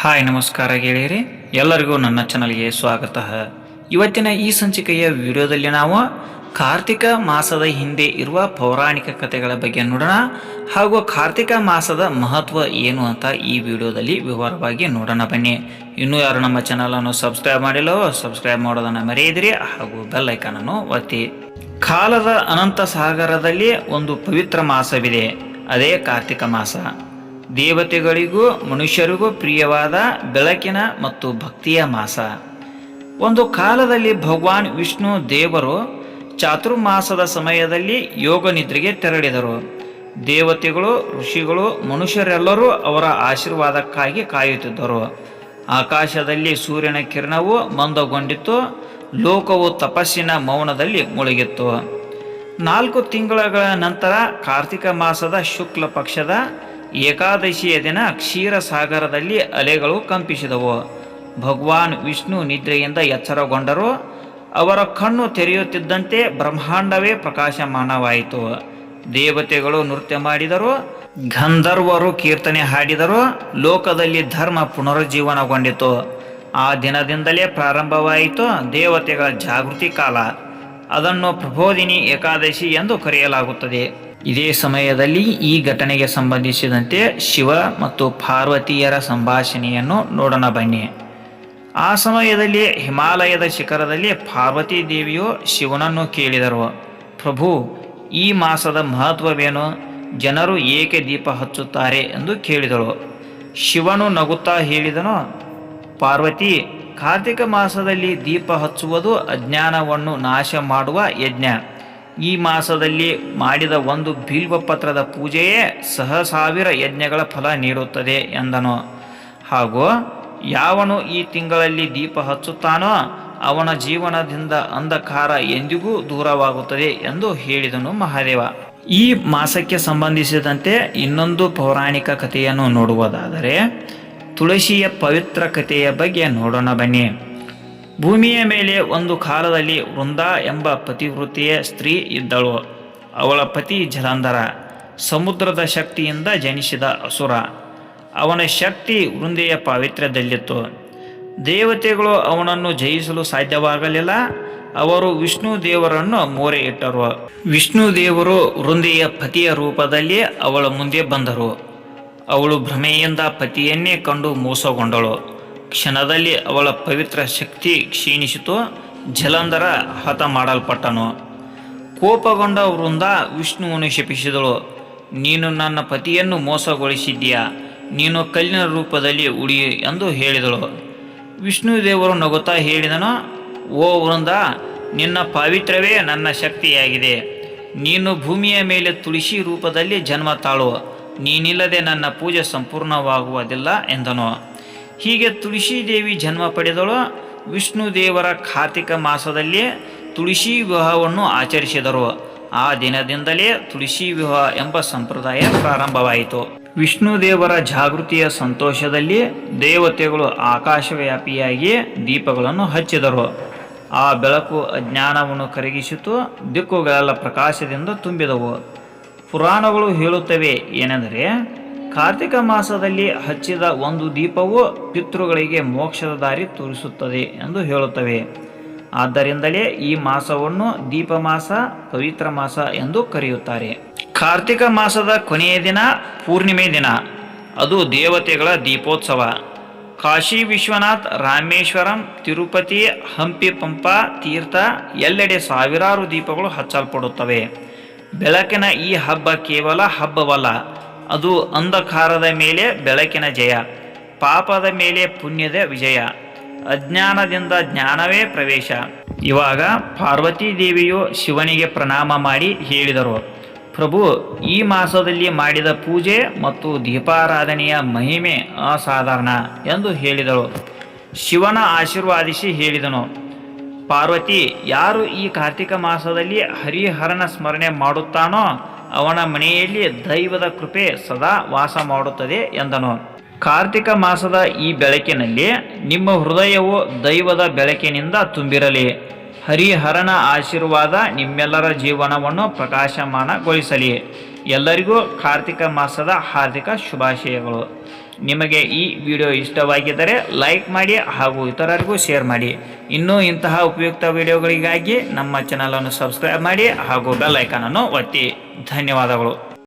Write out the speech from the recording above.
Hi ನಮಸ್ಕಾರ ಗೆಳೆಯರಿ, ಎಲ್ಲರಿಗೂ ನನ್ನ ಚಾನಲ್ಗೆ ಸ್ವಾಗತ. ಇವತ್ತಿನ ಈ ಸಂಚಿಕೆಯ ವಿಡಿಯೋದಲ್ಲಿ ನಾವು ಕಾರ್ತಿಕ ಮಾಸದ ಹಿಂದೆ ಇರುವ ಪೌರಾಣಿಕ ಕಥೆಗಳ ಬಗ್ಗೆ ನೋಡೋಣ ಹಾಗೂ ಕಾರ್ತಿಕ ಮಾಸದ ಮಹತ್ವ ಏನು ಅಂತ ಈ ವಿಡಿಯೋದಲ್ಲಿ ವಿವರವಾಗಿ ನೋಡೋಣ. ಬನ್ನಿ. ಇನ್ನೂ ಯಾರು ನಮ್ಮ ಚಾನಲನ್ನು ಸಬ್ಸ್ಕ್ರೈಬ್ ಮಾಡಿಲ್ಲವೋ ಸಬ್ಸ್ಕ್ರೈಬ್ ಮಾಡೋದನ್ನು ಮರೆಯದಿರಿ ಹಾಗೂ ಬೆಲ್ ಐಕಾನನ್ನು ಒತ್ತಿ. ಕಾಲದ ಅನಂತ ಸಾಗರದಲ್ಲಿ ಒಂದು ಪವಿತ್ರ ಮಾಸವಿದೆ, ಅದೇ ಕಾರ್ತಿಕ ಮಾಸ. ದೇವತೆಗಳಿಗೂ ಮನುಷ್ಯರಿಗೂ ಪ್ರಿಯವಾದ ಬೆಳಕಿನ ಮತ್ತು ಭಕ್ತಿಯ ಮಾಸ. ಒಂದು ಕಾಲದಲ್ಲಿ ಭಗವಾನ್ ವಿಷ್ಣು ದೇವರು ಚಾತುರ್ಮಾಸದ ಸಮಯದಲ್ಲಿ ಯೋಗ ನಿದ್ರೆಗೆ ತೆರಳಿದರು. ದೇವತೆಗಳು, ಋಷಿಗಳು, ಮನುಷ್ಯರೆಲ್ಲರೂ ಅವರ ಆಶೀರ್ವಾದಕ್ಕಾಗಿ ಕಾಯುತ್ತಿದ್ದರು. ಆಕಾಶದಲ್ಲಿ ಸೂರ್ಯನ ಕಿರಣವು ಮಂದಗೊಂಡಿತ್ತು. ಲೋಕವು ತಪಸ್ಸಿನ ಮೌನದಲ್ಲಿ ಮುಳುಗಿತ್ತು. 4 ತಿಂಗಳ ನಂತರ ಕಾರ್ತಿಕ ಮಾಸದ ಶುಕ್ಲ ಪಕ್ಷದ ಏಕಾದಶಿಯ ದಿನ ಕ್ಷೀರಸಾಗರದಲ್ಲಿ ಅಲೆಗಳು ಕಂಪಿಸಿದವು. ಭಗವಾನ್ ವಿಷ್ಣು ನಿದ್ರೆಯಿಂದ ಎಚ್ಚರಗೊಂಡರು. ಅವರ ಕಣ್ಣು ತೆರೆಯುತ್ತಿದ್ದಂತೆ ಬ್ರಹ್ಮಾಂಡವೇ ಪ್ರಕಾಶಮಾನವಾಯಿತು. ದೇವತೆಗಳು ನೃತ್ಯ ಮಾಡಿದರು, ಗಂಧರ್ವರು ಕೀರ್ತನೆ ಹಾಡಿದರು. ಲೋಕದಲ್ಲಿ ಧರ್ಮ ಪುನರುಜ್ಜೀವನಗೊಂಡಿತು. ಆ ದಿನದಿಂದಲೇ ಪ್ರಾರಂಭವಾಯಿತು ದೇವತೆಗಳ ಜಾಗೃತಿ ಕಾಲ. ಅದನ್ನು ಪ್ರಬೋಧಿನಿ ಏಕಾದಶಿ ಎಂದು ಕರೆಯಲಾಗುತ್ತದೆ. ಇದೇ ಸಮಯದಲ್ಲಿ ಈ ಘಟನೆಗೆ ಸಂಬಂಧಿಸಿದಂತೆ ಶಿವ ಮತ್ತು ಪಾರ್ವತಿಯರ ಸಂಭಾಷಣೆಯನ್ನು ನೋಡೋಣ ಬನ್ನಿ. ಆ ಸಮಯದಲ್ಲಿ ಹಿಮಾಲಯದ ಶಿಖರದಲ್ಲಿ ಪಾರ್ವತಿ ದೇವಿಯು ಶಿವನನ್ನು ಕೇಳಿದರು, ಪ್ರಭು, ಈ ಮಾಸದ ಮಹತ್ವವೇನು? ಜನರು ಏಕೆ ದೀಪ ಹಚ್ಚುತ್ತಾರೆ ಎಂದು ಕೇಳಿದಳು. ಶಿವನು ನಗುತ್ತಾ ಹೇಳಿದನು, ಪಾರ್ವತಿ, ಕಾರ್ತಿಕ ಮಾಸದಲ್ಲಿ ದೀಪ ಹಚ್ಚುವುದು ಅಜ್ಞಾನವನ್ನು ನಾಶ ಮಾಡುವ ಯಜ್ಞ. ಈ ಮಾಸದಲ್ಲಿ ಮಾಡಿದ ಒಂದು ಬಿಲ್ವ ಪತ್ರದ ಪೂಜೆಯೇ 1,000 ಯಜ್ಞಗಳ ಫಲ ನೀಡುತ್ತದೆ ಎಂದನು. ಹಾಗೂ ಯಾವನು ಈ ತಿಂಗಳಲ್ಲಿ ದೀಪ ಹಚ್ಚುತ್ತಾನೋ ಅವನ ಜೀವನದಿಂದ ಅಂಧಕಾರ ಎಂದಿಗೂ ದೂರವಾಗುತ್ತದೆ ಎಂದು ಹೇಳಿದನು ಮಹಾದೇವ. ಈ ಮಾಸಕ್ಕೆ ಸಂಬಂಧಿಸಿದಂತೆ ಇನ್ನೊಂದು ಪೌರಾಣಿಕ ಕಥೆಯನ್ನು ನೋಡುವುದಾದರೆ ತುಳಸಿಯ ಪವಿತ್ರ ಕಥೆಯ ಬಗ್ಗೆ ನೋಡೋಣ ಬನ್ನಿ. ಭೂಮಿಯ ಮೇಲೆ ಒಂದು ಕಾಲದಲ್ಲಿ ವೃಂದ ಎಂಬ ಪತಿವೃತ್ತಿಯ ಸ್ತ್ರೀ ಇದ್ದಳು. ಅವಳ ಪತಿ ಜಲಂಧರ ಸಮುದ್ರದ ಶಕ್ತಿಯಿಂದ ಜನಿಸಿದ ಅಸುರ. ಅವನ ಶಕ್ತಿ ವೃಂದೆಯ ಪಾವಿತ್ರ್ಯದಲ್ಲಿತ್ತು. ದೇವತೆಗಳು ಅವನನ್ನು ಜಯಿಸಲು ಸಾಧ್ಯವಾಗಲಿಲ್ಲ. ಅವರು ವಿಷ್ಣು ದೇವರನ್ನು ಮೊರೆ ಇಟ್ಟರು. ವಿಷ್ಣು ದೇವರು ವೃಂದೆಯ ಪತಿಯ ರೂಪದಲ್ಲಿ ಅವಳ ಮುಂದೆ ಬಂದರು. ಅವಳು ಭ್ರಮೆಯಿಂದ ಪತಿಯನ್ನೇ ಕಂಡು ಮೋಸಗೊಂಡಳು. ಕ್ಷಣದಲ್ಲಿ ಅವಳ ಪವಿತ್ರ ಶಕ್ತಿ ಕ್ಷೀಣಿಸಿತು. ಜಲಂಧರ ಹತ ಮಾಡಲ್ಪಟ್ಟನು. ಕೋಪಗೊಂಡ ವೃಂದ ವಿಷ್ಣುವನ್ನು ಶಪಿಸಿದಳು, ನೀನು ನನ್ನ ಪತಿಯನ್ನು ಮೋಸಗೊಳಿಸಿದ್ದೀಯಾ, ನೀನು ಕಲ್ಲಿನ ರೂಪದಲ್ಲಿ ಉಳಿ ಎಂದು ಹೇಳಿದಳು. ವಿಷ್ಣು ದೇವರು ನಗುತ್ತಾ ಹೇಳಿದನು, ಓ ವೃಂದ, ನಿನ್ನ ಪಾವಿತ್ರ್ಯವೇ ನನ್ನ ಶಕ್ತಿಯಾಗಿದೆ. ನೀನು ಭೂಮಿಯ ಮೇಲೆ ತುಳಸಿ ರೂಪದಲ್ಲಿ ಜನ್ಮ ತಾಳು. ನೀನಿಲ್ಲದೆ ನನ್ನ ಪೂಜೆ ಸಂಪೂರ್ಣವಾಗುವುದಿಲ್ಲ ಎಂದನು. ಹೀಗೆ ತುಳಸಿ ದೇವಿ ಜನ್ಮ ಪಡೆದಳು. ವಿಷ್ಣು ದೇವರ ಕಾರ್ತಿಕ ಮಾಸದಲ್ಲಿ ತುಳಸಿ ವಿವಾಹವನ್ನು ಆಚರಿಸಿದರು. ಆ ದಿನದಿಂದಲೇ ತುಳಸಿ ವಿವಾಹ ಎಂಬ ಸಂಪ್ರದಾಯ ಪ್ರಾರಂಭವಾಯಿತು. ವಿಷ್ಣು ದೇವರ ಜಾಗೃತಿಯ ಸಂತೋಷದಲ್ಲಿ ದೇವತೆಗಳು ಆಕಾಶವ್ಯಾಪಿಯಾಗಿ ದೀಪಗಳನ್ನು ಹಚ್ಚಿದರು. ಆ ಬೆಳಕು ಅಜ್ಞಾನವನ್ನು ಕರಗಿಸಿತು. ದಿಕ್ಕುಗಳೆಲ್ಲ ಪ್ರಕಾಶದಿಂದ ತುಂಬಿದವು. ಪುರಾಣಗಳು ಹೇಳುತ್ತವೆ ಏನೆಂದರೆ, ಕಾರ್ತಿಕ ಮಾಸದಲ್ಲಿ ಹಚ್ಚಿದ ಒಂದು ದೀಪವು ಪಿತೃಗಳಿಗೆ ಮೋಕ್ಷದ ದಾರಿ ತೋರಿಸುತ್ತದೆ ಎಂದು ಹೇಳುತ್ತವೆ. ಆದ್ದರಿಂದಲೇ ಈ ಮಾಸವನ್ನು ದೀಪ ಮಾಸ, ಪವಿತ್ರ ಮಾಸ ಎಂದು ಕರೆಯುತ್ತಾರೆ. ಕಾರ್ತಿಕ ಮಾಸದ ಕೊನೆಯ ದಿನ ಪೂರ್ಣಿಮೆ ದಿನ. ಅದು ದೇವತೆಗಳ ದೀಪೋತ್ಸವ. ಕಾಶಿ ವಿಶ್ವನಾಥ್, ರಾಮೇಶ್ವರಂ, ತಿರುಪತಿ, ಹಂಪಿ, ಪಂಪಾ ತೀರ್ಥ ಎಲ್ಲೆಡೆ ಸಾವಿರಾರು ದೀಪಗಳು ಹಚ್ಚಲ್ಪಡುತ್ತವೆ. ಬೆಳಕಿನ ಈ ಹಬ್ಬ ಕೇವಲ ಹಬ್ಬವಲ್ಲ, ಅದು ಅಂಧಕಾರದ ಮೇಲೆ ಬೆಳಕಿನ ಜಯ, ಪಾಪದ ಮೇಲೆ ಪುಣ್ಯದ ವಿಜಯ, ಅಜ್ಞಾನದಿಂದ ಜ್ಞಾನವೇ ಪ್ರವೇಶ. ಇವಾಗ ಪಾರ್ವತಿ ದೇವಿಯು ಶಿವನಿಗೆ ಪ್ರಣಾಮ ಮಾಡಿ ಹೇಳಿದರು, ಪ್ರಭು, ಈ ಮಾಸದಲ್ಲಿ ಮಾಡಿದ ಪೂಜೆ ಮತ್ತು ದೀಪಾರಾಧನೆಯ ಮಹಿಮೆ ಅಸಾಧಾರಣ ಎಂದು ಹೇಳಿದಳು. ಶಿವನ ಆಶೀರ್ವಾದಿಸಿ ಹೇಳಿದನು, ಪಾರ್ವತಿ, ಯಾರು ಈ ಕಾರ್ತಿಕ ಮಾಸದಲ್ಲಿ ಹರಿಹರನ ಸ್ಮರಣೆ ಮಾಡುತ್ತಾನೋ ಅವನ ಮನೆಯಲ್ಲಿ ದೈವದ ಕೃಪೆ ಸದಾ ವಾಸ ಮಾಡುತ್ತದೆ ಎಂದನು. ಕಾರ್ತಿಕ ಮಾಸದ ಈ ಬೆಳಕಿನಲ್ಲಿ ನಿಮ್ಮ ಹೃದಯವು ದೈವದ ಬೆಳಕಿನಿಂದ ತುಂಬಿರಲಿ. ಹರಿಹರನ ಆಶೀರ್ವಾದ ನಿಮ್ಮೆಲ್ಲರ ಜೀವನವನ್ನು ಪ್ರಕಾಶಮಾನಗೊಳಿಸಲಿ. ಎಲ್ಲರಿಗೂ ಕಾರ್ತಿಕ ಮಾಸದ ಹಾರ್ದಿಕ ಶುಭಾಶಯಗಳು. ನಿಮಗೆ ಈ ವಿಡಿಯೋ ಇಷ್ಟವಾಗಿದ್ದರೆ ಲೈಕ್ ಮಾಡಿ ಹಾಗೂ ಇತರರಿಗೂ ಶೇರ್ ಮಾಡಿ. ಇನ್ನೂ ಇಂತಹ ಉಪಯುಕ್ತ ವಿಡಿಯೋಗಳಿಗಾಗಿ ನಮ್ಮ ಚಾನಲನ್ನು ಸಬ್ಸ್ಕ್ರೈಬ್ ಮಾಡಿ ಹಾಗೂ ಬೆಲ್ ಐಕಾನನ್ನು ಒತ್ತಿ. ಧನ್ಯವಾದಗಳು.